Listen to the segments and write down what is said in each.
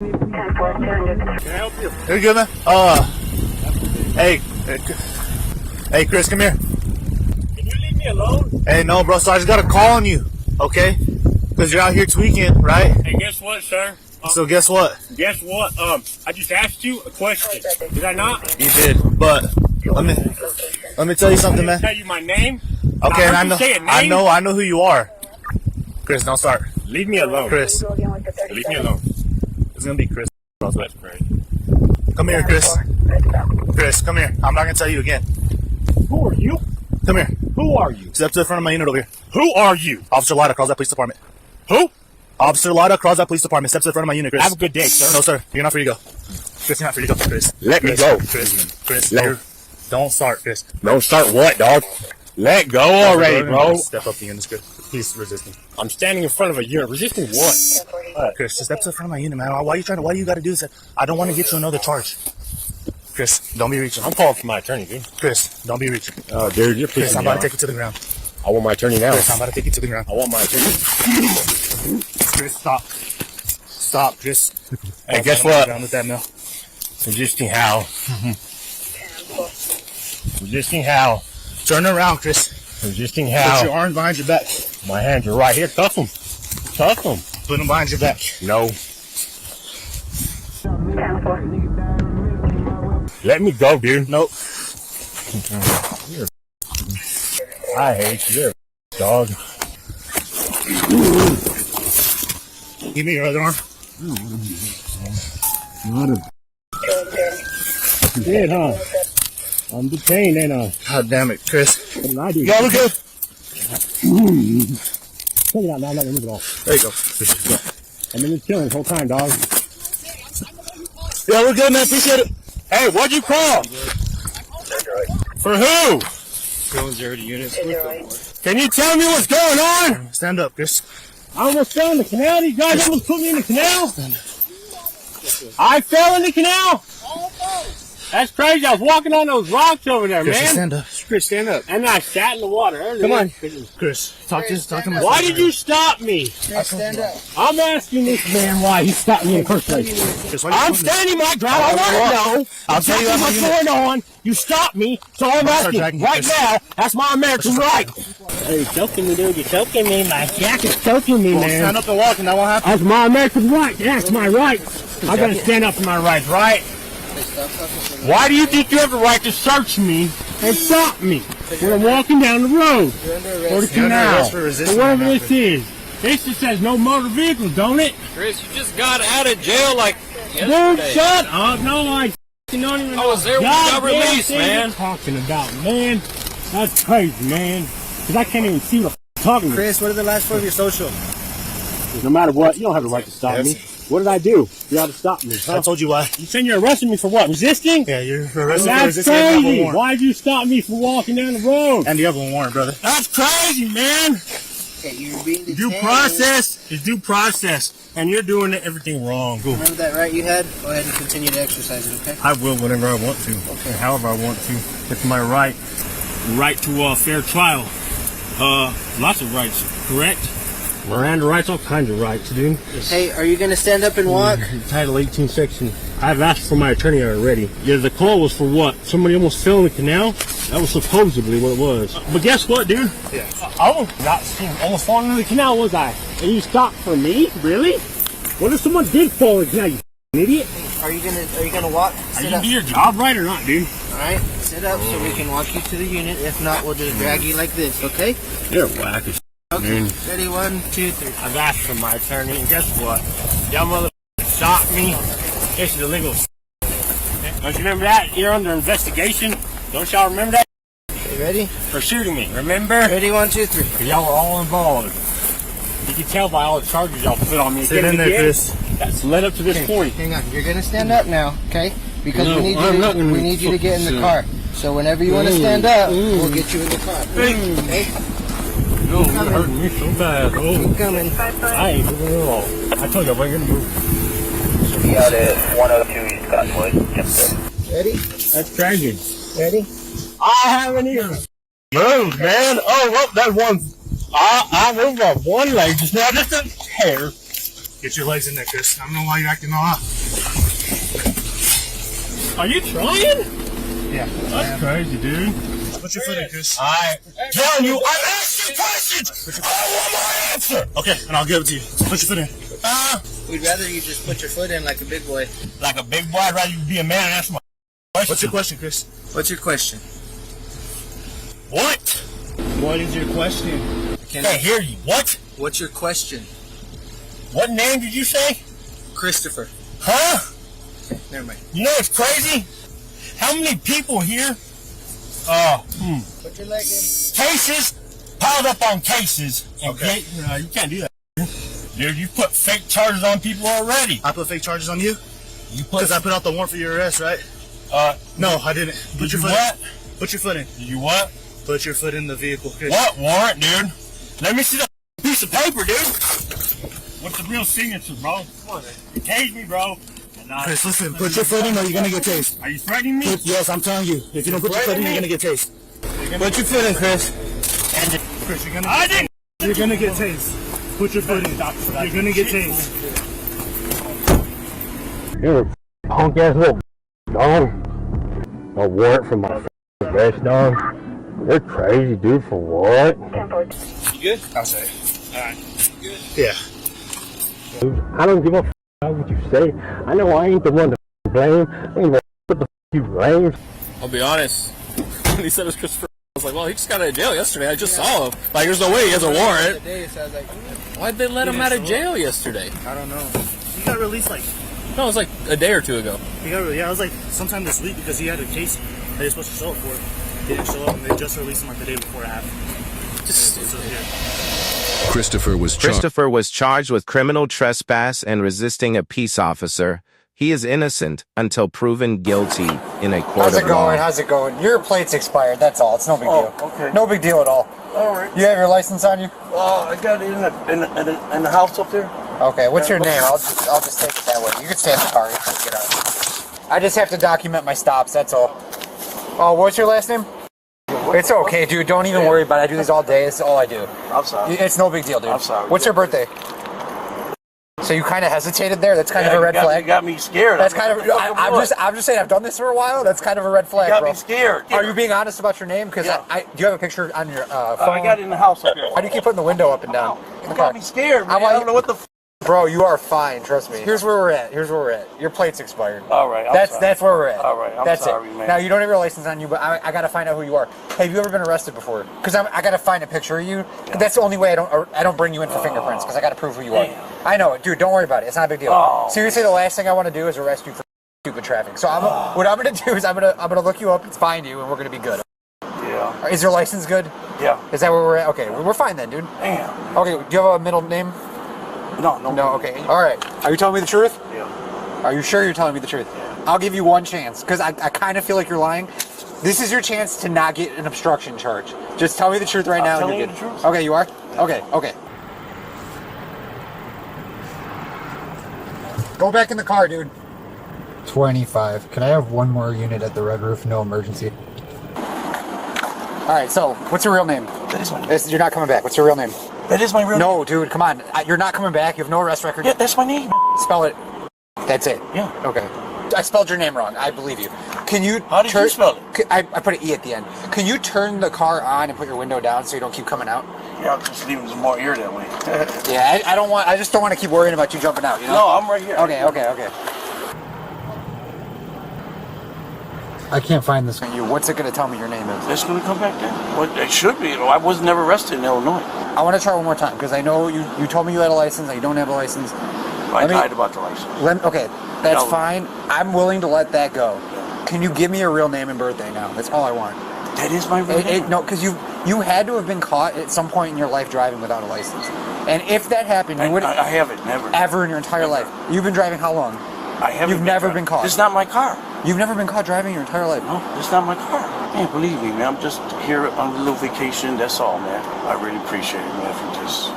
Can I help you? You're good, man. Hey, Chris, come here. Can you leave me alone? Hey, no, bro. So I just got a call on you, okay? Because you're out here tweaking, right? Hey, guess what, sir? So guess what? Guess what? I just asked you a question. Did I not? You did, but let me tell you something, man. Tell you my name. Okay, and I I know who you are. Chris, don't start. Leave me alone. Chris, Leave me alone. it's gonna be Chris. That's great. Come here, Chris. Chris, come here. I'm not gonna tell you again. Who are you? Come here. Who are you? Step to the front of my unit over here. Who are you? Officer Lada, cross that police department. Who? Officer Lada, cross that police department. Step to the front of my unit, Chris. Have a good day, sir. No, sir. You're not free to go. Chris, you're not free to go, Chris. Let me Chris, go. Chris, Let- don't start, Chris. Don't start what, dog? Let go already, bro. Step up the unit, Chris. Please resist me. I'm standing in front of a unit. Resisting what? Chris, just step to the front of my unit, man. Why do you gotta do this? I don't want to get you another charge. Chris, don't be reaching. I'm calling for my attorney, dude. Chris, don't be reaching. Oh, dude, you're Chris, pissing I'm me about to off. take you to the ground. I want my attorney now. Chris, I'm about to take you to the ground. I want my attorney. Chris, stop. Stop, Chris. Hey, guess I'm what? down with that mill. Resisting how? Resisting how? Turn around, Chris. Resisting Put your how? arms behind your back. My hands are right here. Cuff them. Cuff them. Put them behind your back. No. Let me go, dude. Nope. I hate you. You're a dog. Give me your other arm. Dead, huh? I'm detained, ain't I? God damn it, Chris. What did I do? Y'all look good. Take it out now. I'm not gonna move it off. There you go. I've been chilling the whole time, dog. Y'all look good, man. Appreciate it. Hey, what'd you call? For who? Going 0 to units. Can you tell me what's going on? Stand up, Chris. I almost fell in the canal. These guys almost put me in the canal. I fell in the canal. That's crazy. I was walking on those rocks over there, Chris, man. stand up. Chris, stand up. And I sat in the water. Come on. Chris, talk to my Why did you stop me? stand up? I'm asking this man why he stopped me in the first place. Chris, I'm standing my ground. I want to know. I'll tell you what's going on. You stopped me, so I'm asking right now. That's my American right. Hey, you're choking me, dude. You're choking me. My jacket's choking me, man. Stand up and walk, and that won't happen. That's my American right. That's my right. I gotta stand up for my rights, right? Why do you think you have the right to search me and stop me when I'm walking down the road or the canal or whatever this is? This just says no motor vehicles, don't it? Chris, you just got out of jail like Dude, yesterday. shut up. No, I don't even know. I was there when you got released, man. Talking about, man. That's crazy, man. Because I can't even see what I'm talking about. Chris, what are the last 4 of your social? No matter what, you don't have the right to stop me. What did I do? You ought to stop me. I told you why. You saying you're arresting me for what? Resisting? Yeah, you're arrested for That's resisting. You have a crazy. warrant. Why'd you stop me for walking down the road? And you have a warrant, brother. That's crazy, man. You're being detained. Due process is due process, and you're doing everything wrong. Go. Remember that right you had? Go ahead and continue to exercise it, okay? I will whenever I want to, and however I want to. It's my right to a fair trial. Lots of rights, correct? Miranda rights, all kinds of rights, dude. Hey, are you going to stand up and walk? Title 18 section. I've asked for my attorney already. Yeah, the call was for what? Somebody almost fell in the canal? That was supposedly what it was. But guess what, dude? Yeah. I was not almost falling into the canal, was I? And you stopped for me? Really? What if someone did fall in the canal, you idiot? Are you gonna walk? Are Sit you gonna up. do your job right or not, dude? Alright, sit up so we can walk you to the unit. If not, we'll just drag you like this, okay? You're whack as Okay. dude. Ready, 1, 2, 3. I've asked for my attorney, and guess what? Y'all mother shot me. This is illegal. Don't you remember that? You're under investigation. Don't y'all remember that? You ready? For shooting me, remember? Ready, 1, 2, 3. Y'all were all involved. You can tell by all the charges y'all put on me. Sit in there, Chris. That's led up to this point. Hang on. You're gonna stand up now, okay? Because No, we need I'm not gonna we need you to get in the sit. car. So whenever you want to stand up, we'll get you in the car. Okay? No, you're hurting me so bad. Oh, Keep coming. I ain't moving at all. I told you I wasn't gonna move. Be out at 102 East Cottonwood. Just Ready? That's crazy. Ready? I haven't even moved, man. Oh, well, that one. I moved on one leg just now, just a hair. Get your legs in there, Chris. I don't know why you're acting all out. Are you trying? Yeah. That's crazy, dude. Put your foot in, Chris. I'm telling you, I'm asking questions. I want my answer. Okay, and I'll give it to you. Put your foot in. We'd rather you just put your foot in like a big boy. Like a big boy, I'd rather you be a man and ask my question. What's your question, Chris? What's your question? What? What is your question? I can't hear you. What? What's your question? What name did you say? Christopher. Huh? Never mind. You know what's crazy? How many people here? Put your leg in. Cases piled up on cases. And Okay. you can't do that. Dude, you put fake charges on people already. I put fake charges on you? You put. Because I put out the warrant for your arrest, right? No, I didn't. Put your foot what? in. Put your foot in. Did you what? Put your foot in the vehicle, Chris. What warrant, dude? Let me see that piece of paper, dude. What's the real signature, bro? Come on, man. You tased me, bro. Chris, listen, put your foot in or you're going to get tased. Are you threatening me? Yes, I'm telling you. If you don't put your foot in, you're going to get tased. Put your foot in, Chris. Chris, you're going to I didn't. You're going to get tased. Put your foot in. You're going to get tased. You're a punk ass little dog. A warrant for my arrest, dog. You're crazy, dude. For what? You good? I'll say. Alright. Good? Yeah. Dude, I don't give a about what you say. I know I ain't the one to blame. I ain't the what the you blame. I'll be honest. When he said it was Christopher, I was like, well, he just got out of jail yesterday. I just saw him. Like, there's no way he has a warrant. Why'd they let him out of jail yesterday? I don't know. He got released like... No, it was like a day or two ago. Yeah, it was like sometime this week because he had a case that he was supposed to show up for. He didn't show up and they just released him like the day before it happened. Christopher was charged with criminal trespass and resisting a peace officer. He is innocent until proven guilty in a court of law. How's it going? Your plate's expired, that's all. It's no big deal. Okay. No big deal at all. All right. You have your license on you? I got it in the house up there. Okay, what's your name? I'll just take it that way. You can stay in the car. You can get out. I just have to document my stops, that's all. Oh, what's your last name? It's okay, dude. Don't even worry about it. I do these all day. This is all I do. I'm sorry. It's no big deal, dude. I'm sorry. What's your birthday? So you kind of hesitated there? That's kind of a red flag? You got me scared. That's kind of... I'm just saying, I've done this for a while. That's kind of a red flag, You got bro. me scared. Are you being honest about your name? Because Yeah. do you have a picture on your phone? I got it in the house up here. How do you keep putting the window up and down? You got me scared, man. I don't know what the Bro, you are fine, trust me. Here's where we're at. Your plate's expired. All right, I'm sorry. That's where we're at. All right, I'm that's sorry, it. man. Now, you don't have your license on you, but I gotta find out who you are. Have you ever been arrested before? Because I gotta find a picture of you. That's the only way I don't bring you in for fingerprints, because I gotta prove who you are. I know it. Dude, don't worry about it. It's not a big deal. Oh. Seriously, the last thing I want to do is arrest you for stupid traffic. So what I'm gonna do is I'm gonna look you up and find you, and we're gonna be good. Yeah. Is your license good? Yeah. Is that where we're at? Okay, we're fine then, dude. Damn. Okay, do you have a middle name? No. No, okay. All right. Are you telling me the truth? Yeah. Are you sure you're telling me the truth? Yeah. I'll give you one chance, because I kind of feel like you're lying. This is your chance to not get an obstruction charge. Just tell me the truth right now. I'm telling and you you're the good. truth. Okay, you are? Okay. Go back in the car, dude. 25. Can I have one more unit at the Red Roof? No emergency. All right, so what's your real name? That is my name. You're not coming back. What's your real name? That is my real name. No, dude, come on. You're not coming back. You have no arrest record. Yeah, that's my name. Spell it. That's it. Yeah. Okay. I spelled your name wrong. I believe you. Can you... How did you spell it? I put an E at the end. Can you turn the car on and put your window down so you don't keep coming out? Yeah, I'm just leaving some more air that way. Yeah, I just don't want to keep worrying about you jumping out, you know? No, I'm right here. Okay. I can't find this. What's it going to tell me your name is? It's going to come back then. Well, it should be. I was never arrested in Illinois. I want to try one more time, because I know you told me you had a license and you don't have a license. I lied about the license. Okay, that's No. fine. I'm willing to let that go. Can you give me your real name and birthday now? That's all I want. That is my real name? No, because you had to have been caught at some point in your life driving without a license. And if that happened, you wouldn't... I haven't, never. Ever in your entire life. You've been driving how long? I haven't. You've never been caught. It's not my car. You've never been caught driving your entire life? No, it's not my car. Man, believe me, man. I'm just here on a little vacation. That's all, man. I really appreciate it, man, for just...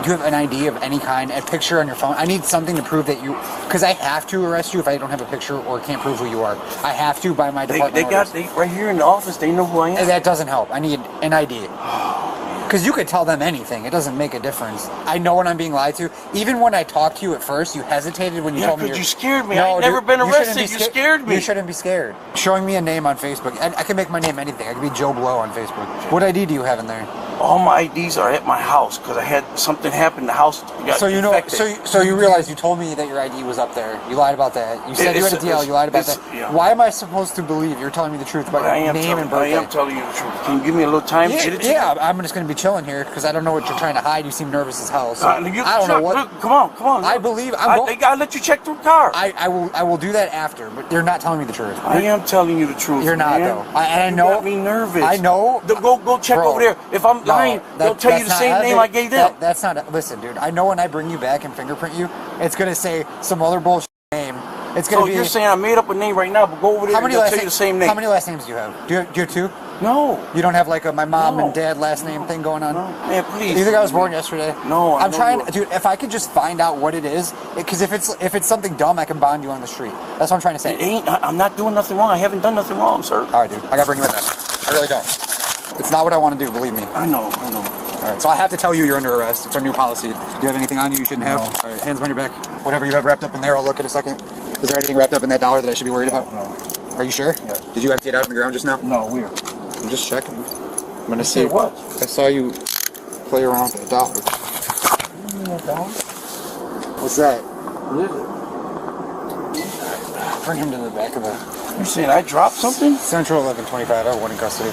Do you have an ID of any kind, a picture on your phone? I need something to prove that you... Because I have to arrest you if I don't have a picture or can't prove who you are. I have to by my department They right here in the office, they know who I am. That doesn't help. I need an ID. Oh, man. Because you could tell them anything. It doesn't make a difference. I know when I'm being lied to. Even when I talked to you at first, you hesitated when you told me. Yeah, because you scared me. No, I've never been arrested. You scared scared me. You shouldn't be scared. Showing me a name on Facebook. I can make my name anything. I can be Joe Blow on Facebook. What ID do you have in there? All my IDs are at my house because I had something happen. The house got So you know, infected. so you realize you told me that your ID was up there. You lied about that. You said you had a DL. You lied about that. Yeah. Why am I supposed to believe you're telling me the truth about your name and birthday? I am telling you the truth. Can you give me a little time to get it to you? Yeah, I'm just going to be chilling here because I don't know what you're trying to hide. You seem nervous as hell. So I don't know what. Look, come on. I believe they gotta let you check the car. I will do that after, but you're not telling me the truth. I am telling you the truth. You're not man. though. I know. You got me nervous. I know. Go check over there. If I'm lying, they'll tell you the same name I gave them. That's not. Listen, dude. I know when I bring you back and fingerprint you, it's gonna say some other bullshit name. It's gonna be. You're saying I made up a name right now, but go over there and they'll tell you the same name. How many last names do you have? Do you have two? No. You don't have like my mom and dad last name thing going on? No. Man, please. Do you think I was born yesterday? No. I'm trying, dude. If I could just find out what it is, because if it's something dumb, I can bond you on the street. That's what I'm trying to say. It ain't. I'm not doing nothing wrong. I haven't done nothing wrong, sir. All right, dude. I gotta bring you in then. I really don't. It's not what I want to do. Believe me. I know. All right, so I have to tell you you're under arrest. It's our new policy. Do you have anything on you shouldn't have? No. All right, hands behind your back. Whatever you have wrapped up in there, I'll look in a second. Is there anything wrapped up in that dollar that I should be worried about? No. Are you sure? Yeah. Did you empty it out on the ground just now? No, weird. I'm just checking. I'm gonna see. What? I saw you play around with the dollar. What's that? What is it? Bring him to the back of the... You saying I dropped something? Central 1125. I have one in custody.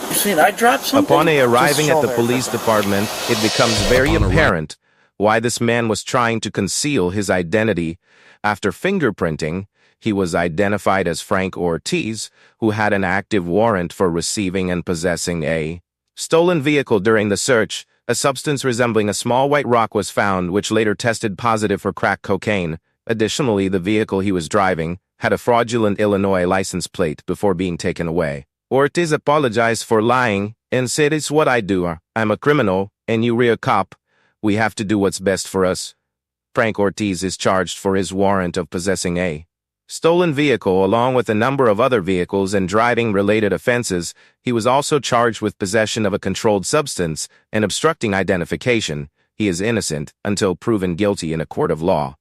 You saying I dropped something? Upon arriving at the police department, it becomes very apparent why this man was trying to conceal his identity. After fingerprinting, he was identified as Frank Ortiz, who had an active warrant for receiving and possessing a stolen vehicle. During the search, a substance resembling a small white rock was found, which later tested positive for crack cocaine. Additionally, the vehicle he was driving had a fraudulent Illinois license plate before being taken away. Ortiz apologized for lying and said, "It's what I do. I'm a criminal, and you're a cop. We have to do what's best for us." Frank Ortiz is charged for his warrant of possessing a stolen vehicle along with a number of other vehicles and driving-related offenses. He was also charged with possession of a controlled substance and obstructing identification. He is innocent until proven guilty in a court of law.